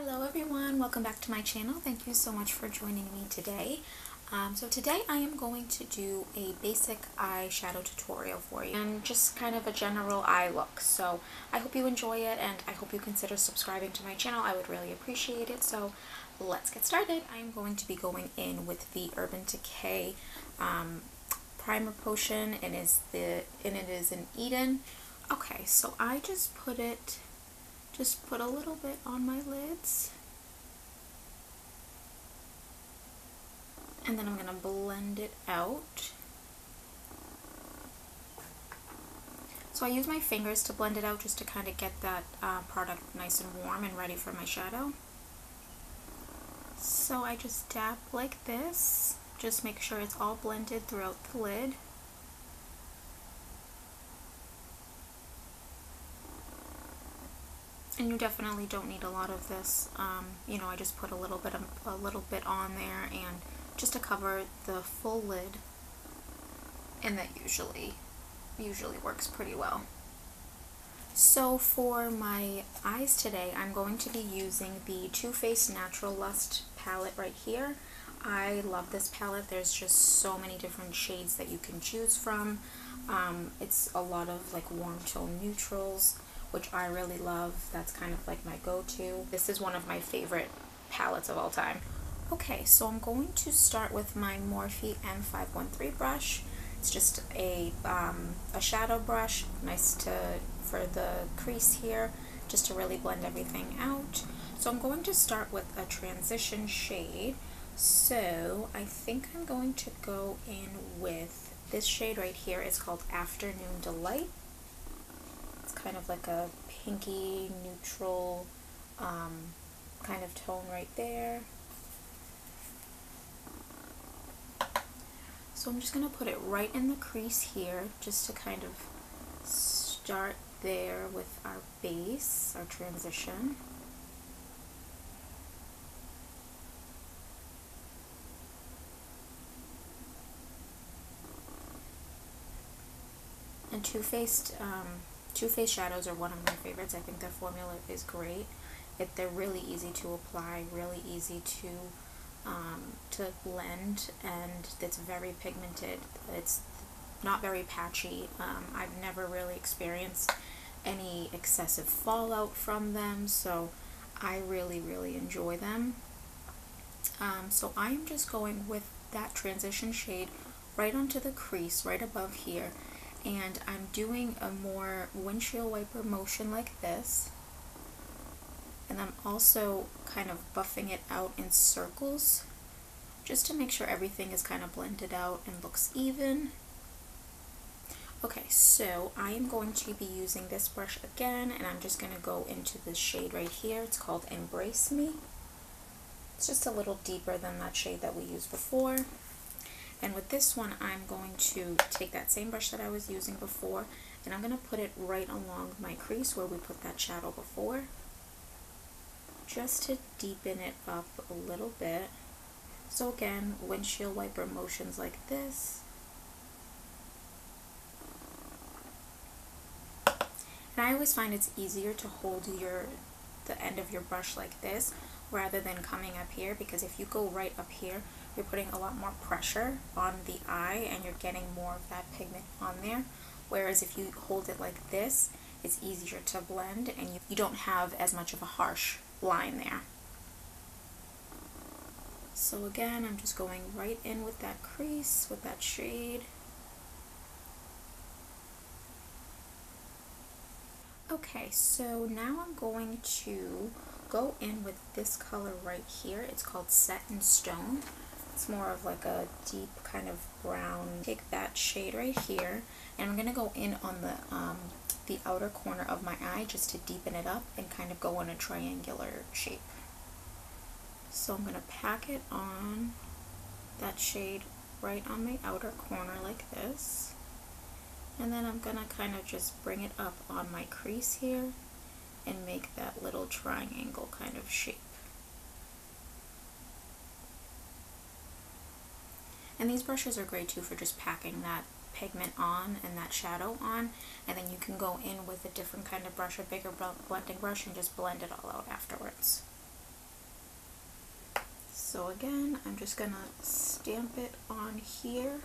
Hello everyone, welcome back to my channel. Thank you so much for joining me today. So today I am going to do a basic eyeshadow tutorial for you and just kind of a general eye look. So I hope you enjoy it and I hope you consider subscribing to my channel. I would really appreciate it. So let's get started. I am going to be going in with the Urban Decay primer potion and it is an Eden. Okay, so I just put a little bit on my lids. And then I'm going to blend it out. So I use my fingers to blend it out just to kind of get that product nice and warm and ready for my shadow. So I just dab like this. Just make sure it's all blended throughout the lid. And you definitely don't need a lot of this. You know, I just put a little bit on there and just to cover the full lid, and that usually works pretty well. So for my eyes today, I'm going to be using the Too Faced Natural Lust palette right here. I love this palette. There's just so many different shades that you can choose from. It's a lot of like warm tone neutrals, which I really love. That's kind of like my go-to. This is one of my favorite palettes of all time. Okay, so I'm going to start with my Morphe M513 brush. It's just a shadow brush, nice for the crease here, just to really blend everything out. So I'm going to start with a transition shade. So I think I'm going to go in with this shade right here. It's called Afternoon Delight. It's kind of like a pinky neutral kind of tone right there. So I'm just going to put it right in the crease here just to kind of start there with our base, our transition. And Too Faced shadows are one of my favorites. I think their formula is great. They're really easy to apply, really easy to blend, and it's very pigmented. It's not very patchy. I've never really experienced any excessive fallout from them, so I really enjoy them. So I'm just going with that transition shade right onto the crease, right above here, and I'm doing a more windshield wiper motion like this. And I'm also kind of buffing it out in circles just to make sure everything is kind of blended out and looks even. Okay, so I am going to be using this brush again, and I'm just going to go into this shade right here. It's called Embrace Me. It's just a little deeper than that shade that we used before. And with this one, I'm going to take that same brush that I was using before, and I'm going to put it right along my crease where we put that shadow before, just to deepen it up a little bit. So again, windshield wiper motions like this. And I always find it's easier to hold the end of your brush like this rather than coming up here, because if you go right up here, you're putting a lot more pressure on the eye and you're getting more of that pigment on there. Whereas if you hold it like this, it's easier to blend and you don't have as much of a harsh line there. So again, I'm just going right in with that crease, with that shade. Okay, so now I'm going to go in with this color right here. It's called Set in Stone. It's more of like a deep kind of brown. Take that shade right here, and I'm going to go in on the outer corner of my eye just to deepen it up and kind of go in a triangular shape. So I'm going to pack it on that shade right on my outer corner like this. And then I'm going to kind of just bring it up on my crease here and make that little triangle kind of shape. And these brushes are great too for just packing that pigment on and that shadow on, and then you can go in with a different kind of brush, a bigger blending brush, and just blend it all out afterwards. So again, I'm just gonna stamp it on here.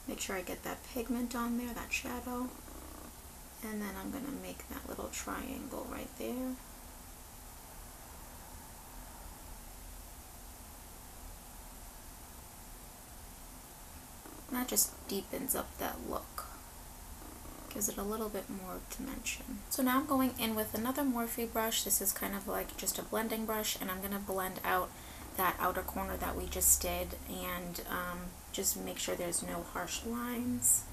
Make sure I get that pigment on there, that shadow. And then I'm gonna make that little triangle right there. That just deepens up that look. Gives it a little bit more dimension. So now I'm going in with another Morphe brush. This is kind of like just a blending brush, and I'm going to blend out that outer corner that we just did, and just make sure there's no harsh lines.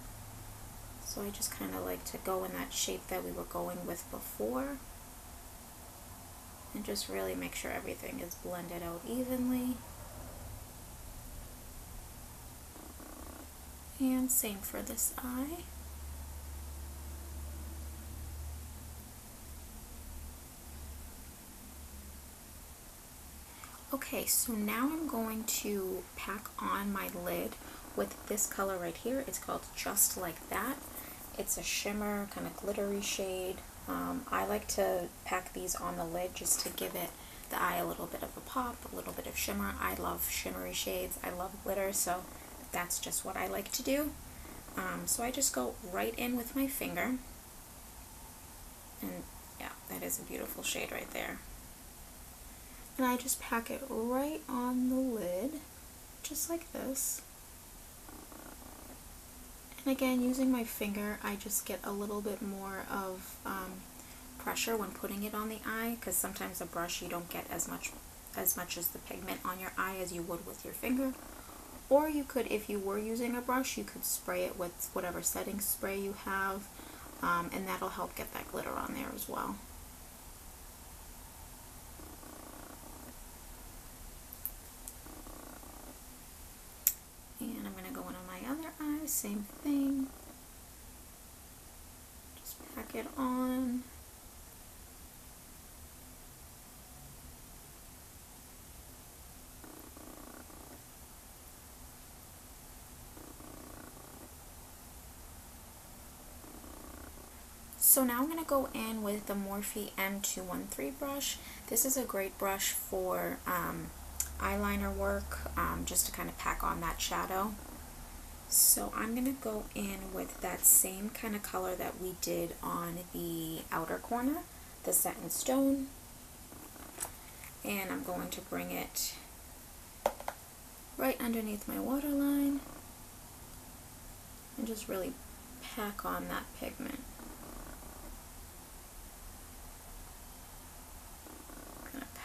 So I just kind of like to go in that shape that we were going with before, and just really make sure everything is blended out evenly. And same for this eye. Okay, so now I'm going to pack on my lid with this color right here. It's called Just Like That. It's a shimmer, kind of glittery shade. I like to pack these on the lid just to give it the eye a little bit of a pop, a little bit of shimmer. I love shimmery shades. I love glitter, so that's just what I like to do. So I just go right in with my finger. And yeah, that is a beautiful shade right there. And I just pack it right on the lid, just like this. And again, using my finger, I just get a little bit more of pressure when putting it on the eye, because sometimes a brush you don't get as much as the pigment on your eye as you would with your finger. Or you could, if you were using a brush, you could spray it with whatever setting spray you have, and that'll help get that glitter on there as well. And I'm going to go in on my other eye, same thing. Just pack it on. So now I'm going to go in with the Morphe M213 brush. This is a great brush for eyeliner work, just to kind of pack on that shadow. So I'm going to go in with that same kind of color that we did on the outer corner, the Satin Stone. And I'm going to bring it right underneath my waterline and just really pack on that pigment.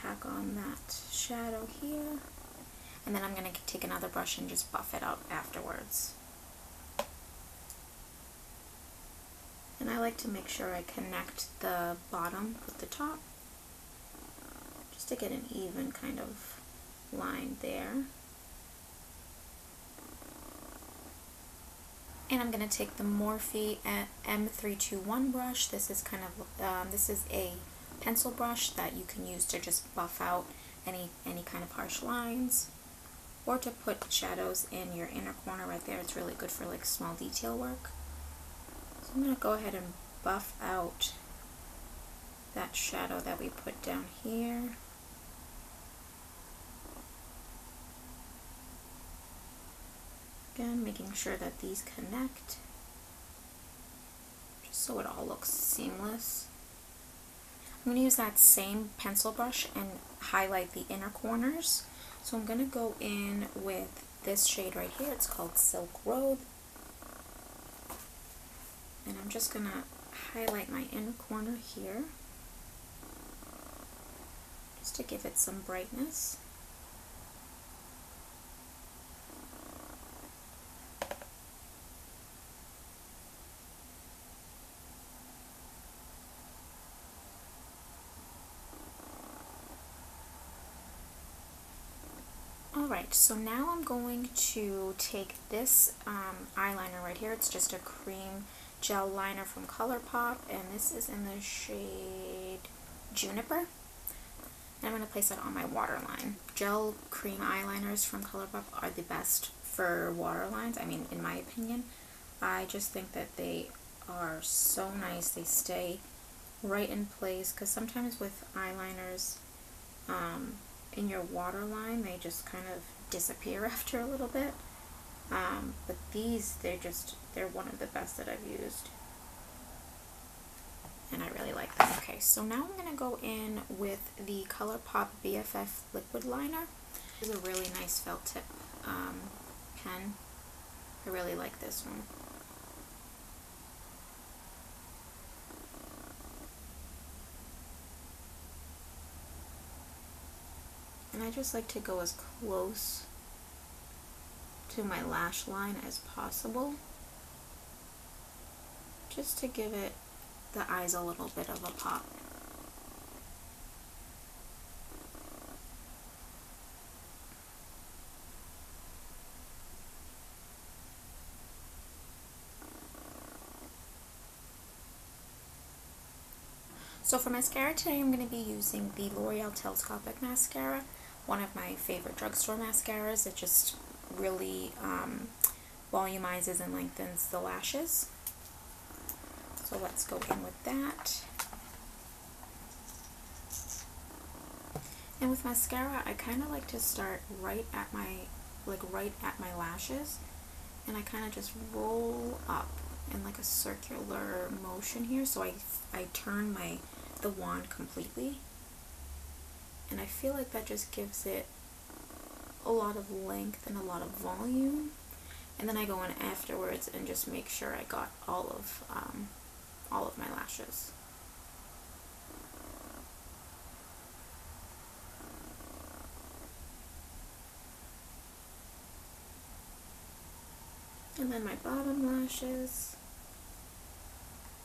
Pack on that shadow here, and then I'm going to take another brush and just buff it out afterwards. And I like to make sure I connect the bottom with the top, just to get an even kind of line there. And I'm going to take the Morphe M321 brush. This is kind of this is a pencil brush that you can use to just buff out any kind of harsh lines, or to put shadows in your inner corner right there. It's really good for like small detail work. So I'm going to go ahead and buff out that shadow that we put down here. Again, making sure that these connect, just so it all looks seamless. I'm going to use that same pencil brush and highlight the inner corners. So I'm going to go in with this shade right here. It's called Silk Road. And I'm just going to highlight my inner corner here, just to give it some brightness. Alright, so now I'm going to take this eyeliner right here. It's just a cream gel liner from ColourPop, and this is in the shade Juniper. And I'm going to place it on my waterline. Gel cream eyeliners from ColourPop are the best for waterlines, I mean, in my opinion. I just think that they are so nice. They stay right in place, because sometimes with eyeliners, in your waterline, they just kind of disappear after a little bit. But these, they're one of the best that I've used. And I really like them. Okay, so now I'm going to go in with the ColourPop BFF liquid liner. This is a really nice felt tip pen. I really like this one. And I just like to go as close to my lash line as possible, just to give it the eyes a little bit of a pop. So for mascara today, I'm going to be using the L'Oreal Telescopic mascara, one of my favorite drugstore mascaras. It just really volumizes and lengthens the lashes. So let's go in with that. And with mascara, I kind of like to start right at my lashes, and I kind of just roll up in like a circular motion here. So I turn the wand completely, and I feel like that just gives it a lot of length and a lot of volume. And then I go in afterwards and just make sure I got all of my lashes. And then my bottom lashes,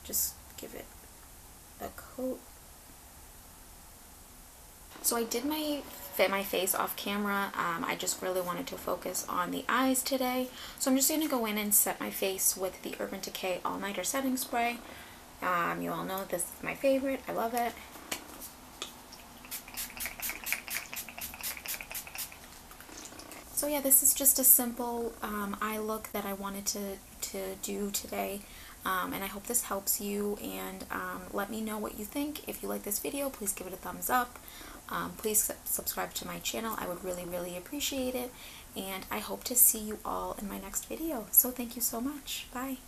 just give it a coat. So I did my face off camera. I just really wanted to focus on the eyes today. So I'm just going to go in and set my face with the Urban Decay All Nighter Setting Spray. You all know this is my favorite. I love it. So yeah, this is just a simple eye look that I wanted to do today. And I hope this helps you, and let me know what you think. If you like this video, please give it a thumbs up. Please subscribe to my channel. I would really appreciate it, and I hope to see you all in my next video. So thank you so much. Bye.